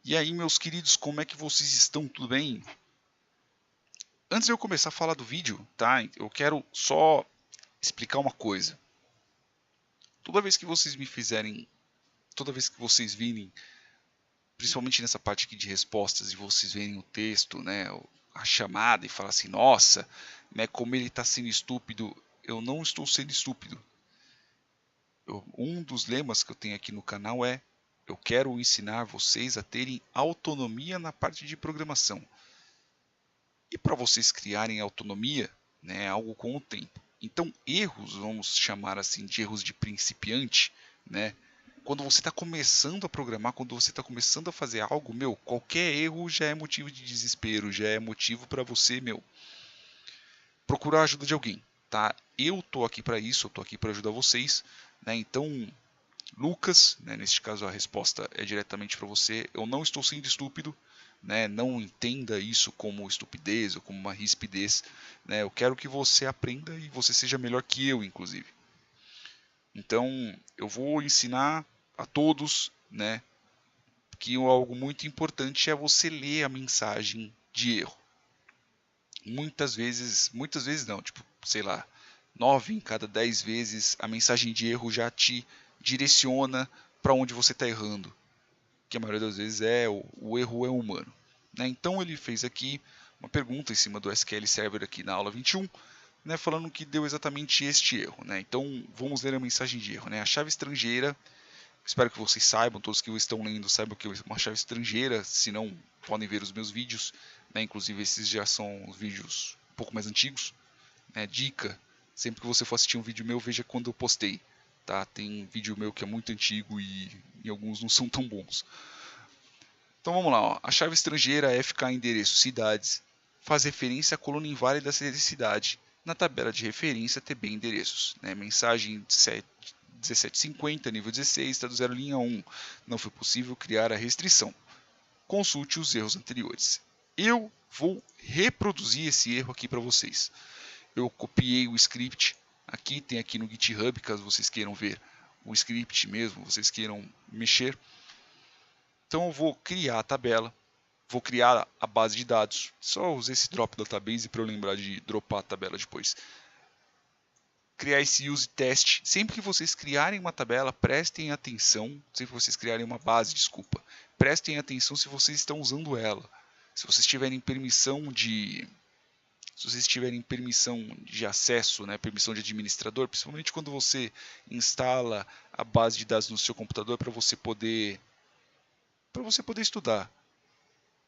E aí, meus queridos, como é que vocês estão? Tudo bem? Antes de eu começar a falar do vídeo, tá? Eu quero só explicar uma coisa. Toda vez que vocês me fizerem, toda vez que vocês virem, principalmente nessa parte aqui de respostas, e vocês verem o texto, né, a chamada e falar assim, nossa, né, como ele está sendo estúpido, eu não estou sendo estúpido. Um dos lemas que eu tenho aqui no canal é: eu quero ensinar vocês a terem autonomia na parte de programação. E para vocês criarem autonomia, né, é algo com o tempo. Então, erros, vamos chamar assim de erros de principiante, né? Quando você está começando a programar, quando você está começando a fazer algo, qualquer erro já é motivo de desespero, já é motivo para você, procurar a ajuda de alguém, tá? Eu tô aqui para isso, eu tô aqui para ajudar vocês, né? Então, Lucas, né, neste caso a resposta é diretamente para você. Eu não estou sendo estúpido, né? Não entenda isso como estupidez ou como uma rispidez, né? Eu quero que você aprenda e você seja melhor que eu, inclusive. Então, eu vou ensinar a todos, né, que algo muito importante é você ler a mensagem de erro. Muitas vezes não, tipo, sei lá, 9 em cada 10 vezes a mensagem de erro já te direciona para onde você está errando, que a maioria das vezes o erro é humano, né? Então ele fez aqui uma pergunta em cima do SQL Server aqui na aula 21, né, falando que deu exatamente este erro, né? Então vamos ler a mensagem de erro, né? A chave estrangeira, espero que vocês saibam, todos que estão lendo saibam que é uma chave estrangeira, se não podem ver os meus vídeos, né? Inclusive esses já são os vídeos um pouco mais antigos, né? Dica, sempre que você for assistir um vídeo meu, veja quando eu postei, tá? Tem vídeo meu que é muito antigo e alguns não são tão bons. Então vamos lá, ó. A chave estrangeira FK endereço cidades faz referência à coluna inválida da cidade na tabela de referência TB endereços, né? Mensagem 1750, nível 16, está do 0 linha 1. Não foi possível criar a restrição. Consulte os erros anteriores. Eu vou reproduzir esse erro aqui para vocês. Eu copiei o script, aqui tem aqui no GitHub, caso vocês queiram ver o script mesmo, vocês queiram mexer. Então eu vou criar a tabela, vou criar a base de dados. Só usei esse drop database para eu lembrar de dropar a tabela depois. Criar esse use test. Sempre que vocês criarem uma tabela, prestem atenção. Sempre que vocês criarem uma base, desculpa, prestem atenção se vocês estão usando ela. Se vocês tiverem permissão de acesso, né, permissão de administrador, principalmente quando você instala a base de dados no seu computador para você poder estudar.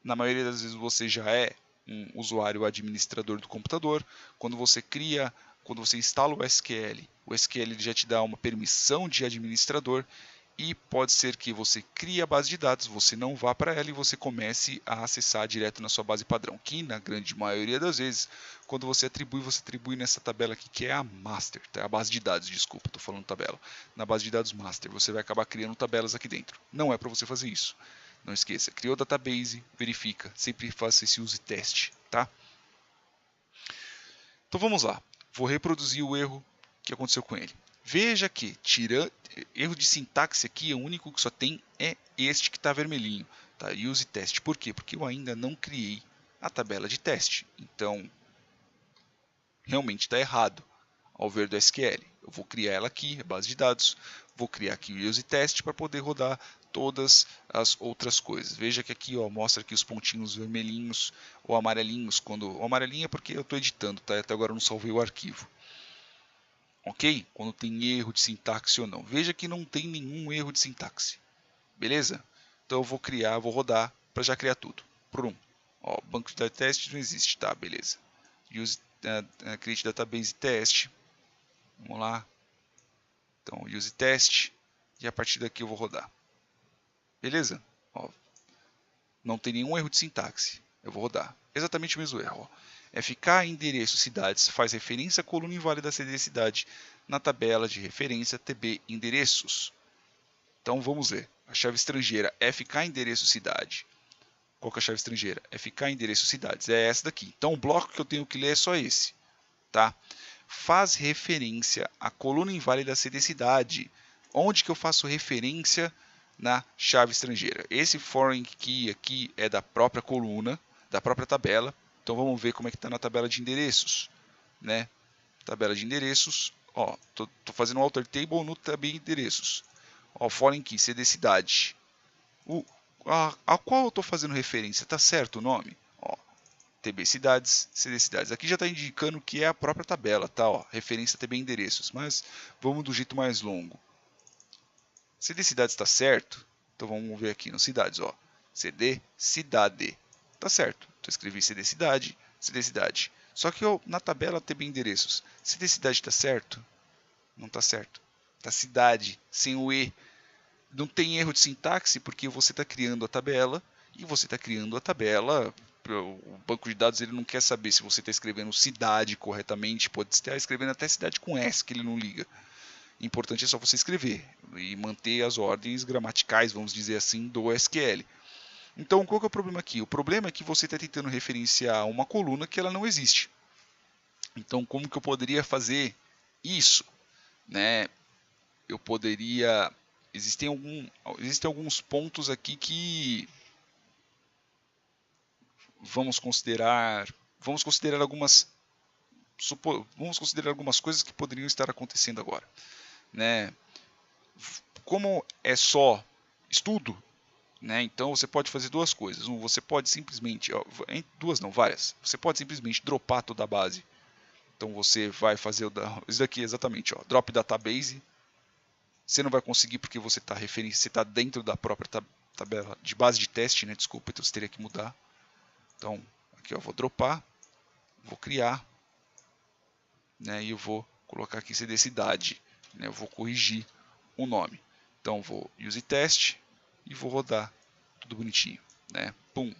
Na maioria das vezes você já é um usuário administrador do computador. Quando você instala o SQL ele já te dá uma permissão de administrador e pode ser que você crie a base de dados, você não vá para ela e você comece a acessar direto na sua base padrão, que na grande maioria das vezes, quando você atribui nessa tabela aqui, que é a master, tá? A base de dados, desculpa, estou falando tabela. Na base de dados master, você vai acabar criando tabelas aqui dentro. Não é para você fazer isso. Não esqueça, criou database, verifica, sempre faça esse use teste, tá? Então vamos lá, vou reproduzir o erro que aconteceu com ele. Veja que, erro de sintaxe aqui, o único que só tem é este que está vermelhinho, tá? Use teste. Por quê? Porque eu ainda não criei a tabela de teste. Então, realmente está errado ao ver do SQL. Eu vou criar ela aqui, a base de dados, vou criar aqui o use test para poder rodar todas as outras coisas. Veja que aqui ó, mostra aqui os pontinhos vermelhinhos ou amarelinhos. O amarelinho é porque eu estou editando, tá? Até agora eu não salvei o arquivo. Ok? Quando tem erro de sintaxe ou não. Veja que não tem nenhum erro de sintaxe. Beleza? Então eu vou rodar para já criar tudo. Ó, banco de teste não existe, tá? Beleza. Use create database test. Vamos lá. Então use test e a partir daqui eu vou rodar. Beleza? Ó, não tem nenhum erro de sintaxe. Eu vou rodar. Exatamente o mesmo erro. Ó. FK endereço cidades faz referência à coluna inválida CD cidade na tabela de referência TB endereços. Então vamos ver. A chave estrangeira FK endereço cidade. Qual que é a chave estrangeira? FK endereço cidades. É essa daqui. Então o bloco que eu tenho que ler é só esse. Tá? Faz referência à coluna inválida CD cidade. Onde que eu faço referência na chave estrangeira. Esse foreign key aqui é da própria coluna, da própria tabela. Então vamos ver como é que está na tabela de endereços, né? Tabela de endereços, ó, tô fazendo um alter table no tab endereços. Ó, foreign key, CD cidade. A qual eu estou fazendo referência? Tá certo o nome? Ó, TB cidades, CD cidades. Aqui já está indicando que é a própria tabela, tá? Ó, referência TB endereços, mas vamos do jeito mais longo. CD cidades está certo? Então vamos ver aqui no cidades, ó. CD cidade. Tá certo. Então escrevi CD cidade, CD cidade. Só que eu, na tabela TB endereços, CD cidade está certo? Não está certo. Está cidade, sem o E. Não tem erro de sintaxe porque você está criando a tabela e você está criando a tabela. O banco de dados ele não quer saber se você está escrevendo cidade corretamente, pode estar escrevendo até cidade com S, que ele não liga. O importante é só você escrever e manter as ordens gramaticais, vamos dizer assim, do SQL. Então, qual que é o problema aqui? O problema é que você está tentando referenciar uma coluna que ela não existe. Então, como que eu poderia fazer isso? Né? Eu poderia... Existem alguns pontos aqui que vamos considerar algumas coisas que poderiam estar acontecendo agora, né? Como é só estudo, né? Então você pode fazer duas coisas. Você pode simplesmente, duas não, várias. Você pode simplesmente dropar toda a base. Então você vai fazer isso daqui exatamente, ó, drop database. Você não vai conseguir porque você está dentro da própria tabela de base de teste, né? Desculpa, então você teria que mudar. Então, aqui eu vou dropar, vou criar, né? E eu vou colocar aqui CD cidade, né? Eu vou corrigir o nome. Então, vou use test e vou rodar tudo bonitinho, né? Pum,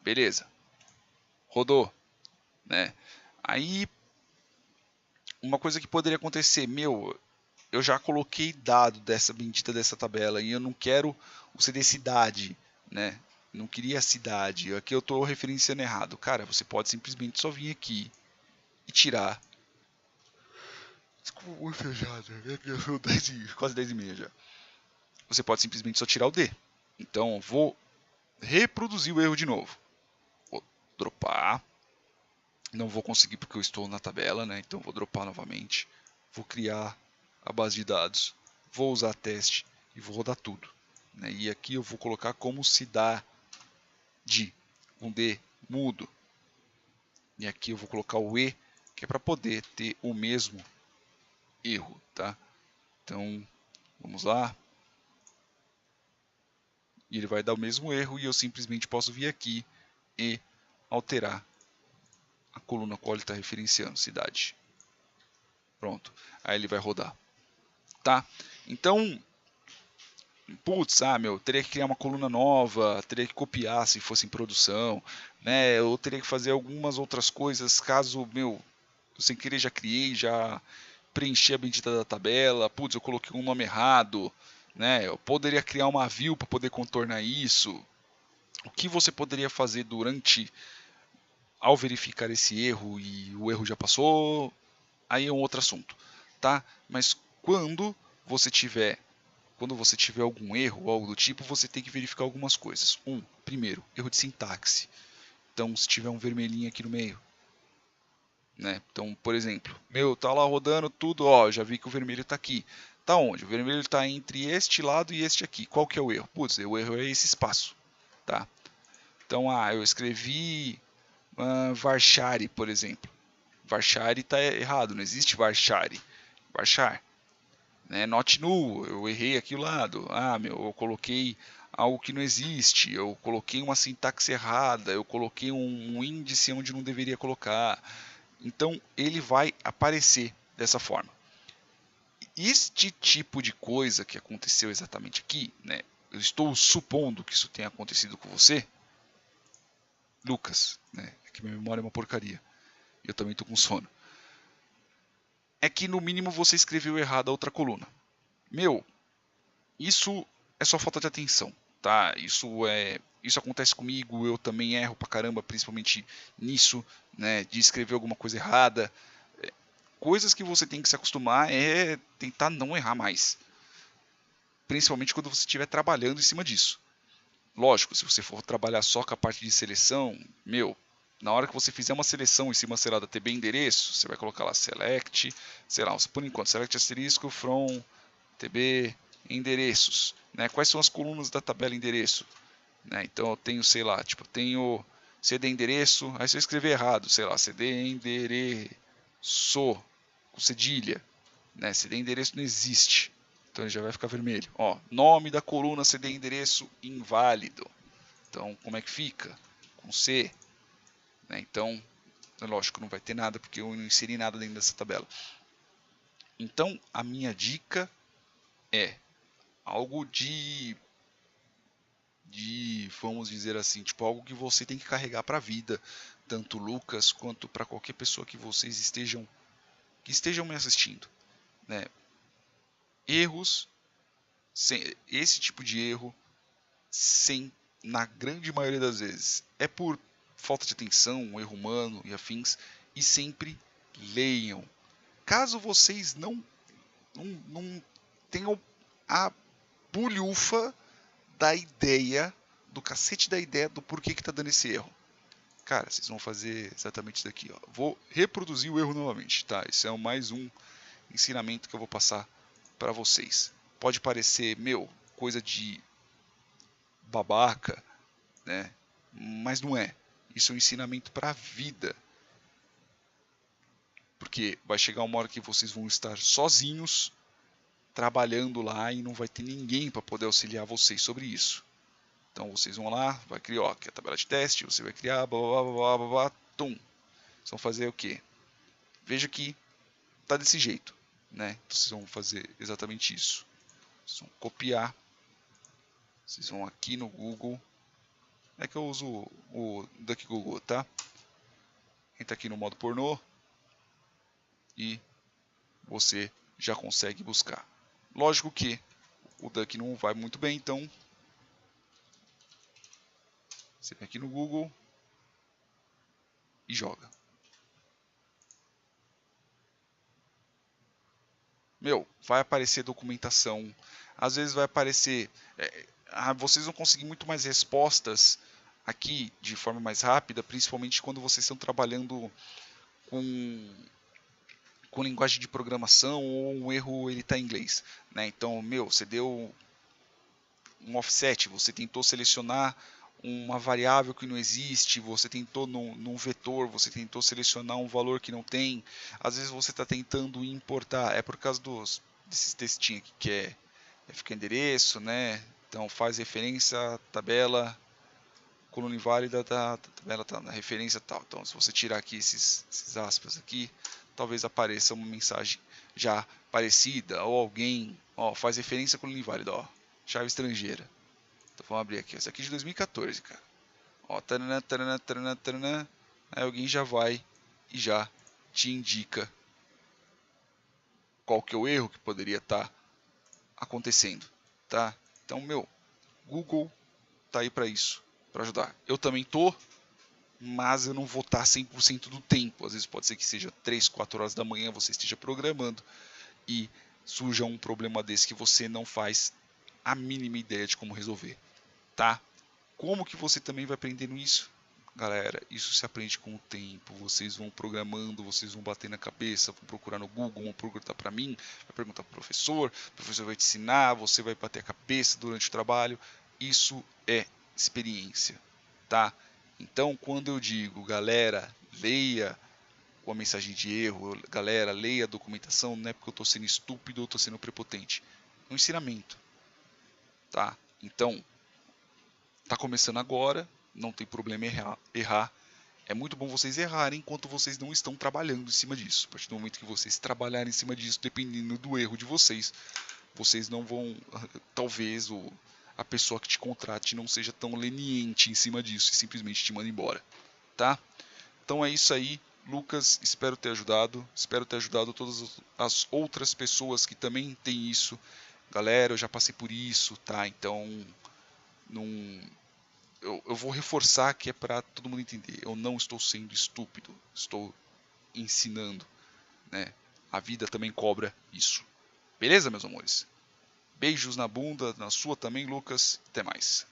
beleza, rodou, né? Aí, uma coisa que poderia acontecer, eu já coloquei dado dessa bendita dessa tabela e eu não quero o CD cidade, né? Não queria a cidade. Aqui eu estou referenciando errado. Cara, você pode simplesmente só vir aqui e tirar. Desculpa, muito fechado. Quase 10 e meia já. Você pode simplesmente só tirar o D. Então vou reproduzir o erro de novo. Vou dropar. Não vou conseguir porque eu estou na tabela, né? Então vou dropar novamente. Vou criar a base de dados. Vou usar teste e vou rodar tudo, né? E aqui eu vou colocar como se dá de um D mudo. E aqui eu vou colocar o E, que é para poder ter o mesmo erro, tá? Então, vamos lá. E ele vai dar o mesmo erro e eu simplesmente posso vir aqui e alterar a coluna qual ele está referenciando, cidade. Pronto. Aí ele vai rodar. Tá? Então, putz, teria que criar uma coluna nova, teria que copiar se fosse em produção, né? Eu teria que fazer algumas outras coisas caso, eu sem querer já criei, já preenchi a bendita da tabela, putz, eu coloquei um nome errado, né? Eu poderia criar uma view para poder contornar isso. O que você poderia fazer ao verificar esse erro e o erro já passou, aí é um outro assunto, tá? Mas quando você tiver algum erro ou algo do tipo, você tem que verificar algumas coisas. Primeiro, erro de sintaxe. Então, se tiver um vermelhinho aqui no meio, né? Então, por exemplo, tá lá rodando tudo, ó, já vi que o vermelho está aqui. Tá onde? O vermelho está entre este lado e este aqui. Qual que é o erro? Putz, o erro é esse espaço, tá? Então, eu escrevi varchari, por exemplo. Varchari está errado, não existe varchari. Varchar, né? Not null, eu errei aqui o lado. Eu coloquei algo que não existe, eu coloquei uma sintaxe errada, eu coloquei um índice onde não deveria colocar. Então ele vai aparecer dessa forma. Este tipo de coisa que aconteceu exatamente aqui, né? Eu estou supondo que isso tenha acontecido com você, Lucas, né? É que minha memória é uma porcaria. Eu também estou com sono. É que no mínimo você escreveu errado a outra coluna. Isso é só falta de atenção, tá? Isso acontece comigo, eu também erro pra caramba, principalmente nisso, né? De escrever alguma coisa errada. Coisas que você tem que se acostumar é tentar não errar mais. principalmente quando você estiver trabalhando em cima disso. Lógico, se você for trabalhar só com a parte de seleção, na hora que você fizer uma seleção em cima, sei lá, da TB endereço, você vai colocar lá select, sei lá, por enquanto, select asterisco from TB endereços, né? Quais são as colunas da tabela endereço? Né? Então eu tenho, sei lá, tipo, tenho CD endereço, aí se eu escrever errado, sei lá, CD endereço, com cedilha, né? CD endereço não existe, então ele já vai ficar vermelho. Ó, nome da coluna CD endereço inválido. Então, como é que fica? Com C, né? Então, lógico, não vai ter nada porque eu não inseri nada dentro dessa tabela. Então, a minha dica é algo vamos dizer assim, tipo algo que você tem que carregar para a vida, tanto Lucas quanto para qualquer pessoa que vocês estejam me assistindo, né? Erros, esse tipo de erro, na grande maioria das vezes, é por falta de atenção, um erro humano e afins, e sempre leiam. Caso vocês não tenham a bulhufa da ideia, do cacete da ideia do porquê que está dando esse erro. Cara, vocês vão fazer exatamente isso daqui. Ó. Vou reproduzir o erro novamente, tá? Esse é mais um ensinamento que eu vou passar para vocês. Pode parecer, coisa de babaca, né? Mas não é. Isso é um ensinamento para a vida. Porque vai chegar uma hora que vocês vão estar sozinhos, trabalhando lá e não vai ter ninguém para poder auxiliar vocês sobre isso. Então vocês vão lá, vai criar ó, aqui a tabela de teste, você vai criar, blá, blá, blá, blá, blá, tum. Vocês vão fazer o quê? Veja que tá desse jeito, né? Então, vocês vão fazer exatamente isso. Vocês vão copiar, vocês vão aqui no Google, é que eu uso o DuckGoogle, tá? Entra aqui no modo pornô e você já consegue buscar. Lógico que o Duck não vai muito bem, então você vem aqui no Google e joga. Vai aparecer documentação, às vezes vai aparecer, vocês vão conseguir muito mais respostas aqui de forma mais rápida, principalmente quando vocês estão trabalhando com linguagem de programação ou um erro ele está em inglês, né? Então, você deu um offset, você tentou selecionar uma variável que não existe, você tentou num vetor, você tentou selecionar um valor que não tem, às vezes você está tentando importar, é por causa desses textinhos aqui que fica endereço, né? Então faz referência à tabela, coluna inválida da tabela tá na referência tal. Então se você tirar aqui esses aspas aqui, talvez apareça uma mensagem já parecida, ou alguém, faz referência à coluna inválida, chave estrangeira. Então vamos abrir aqui, essa aqui é de 2014, cara. Taranã, taranã, taranã, taranã. Aí alguém já vai e já te indica qual que é o erro que poderia estar acontecendo, tá? Então, Google tá aí para isso, para ajudar. Eu também tô, mas eu não vou estar 100% do tempo. Às vezes pode ser que seja 3, 4 horas da manhã você esteja programando e surja um problema desse que você não faz a mínima ideia de como resolver, tá? Como que você também vai aprendendo isso? Galera, isso se aprende com o tempo. Vocês vão programando, vocês vão bater na cabeça, vão procurar no Google, vão perguntar para mim, vai perguntar para o professor vai te ensinar, você vai bater a cabeça durante o trabalho. Isso é experiência, tá? Então, quando eu digo, galera, leia a mensagem de erro, galera, leia a documentação, não é porque eu estou sendo estúpido ou estou sendo prepotente. É um ensinamento, tá? Então, está começando agora, não tem problema errar. É muito bom vocês errarem enquanto vocês não estão trabalhando em cima disso. A partir do momento que vocês trabalharem em cima disso, dependendo do erro de vocês, vocês não vão, talvez a pessoa que te contrate não seja tão leniente em cima disso e simplesmente te manda embora, tá? Então é isso aí, Lucas, espero ter ajudado todas as outras pessoas que também têm isso. Galera, eu já passei por isso, tá? Então eu vou reforçar que é para todo mundo entender. Eu não estou sendo estúpido, estou ensinando, né? A vida também cobra isso. Beleza, meus amores? Beijos na bunda, na sua também, Lucas. Até mais.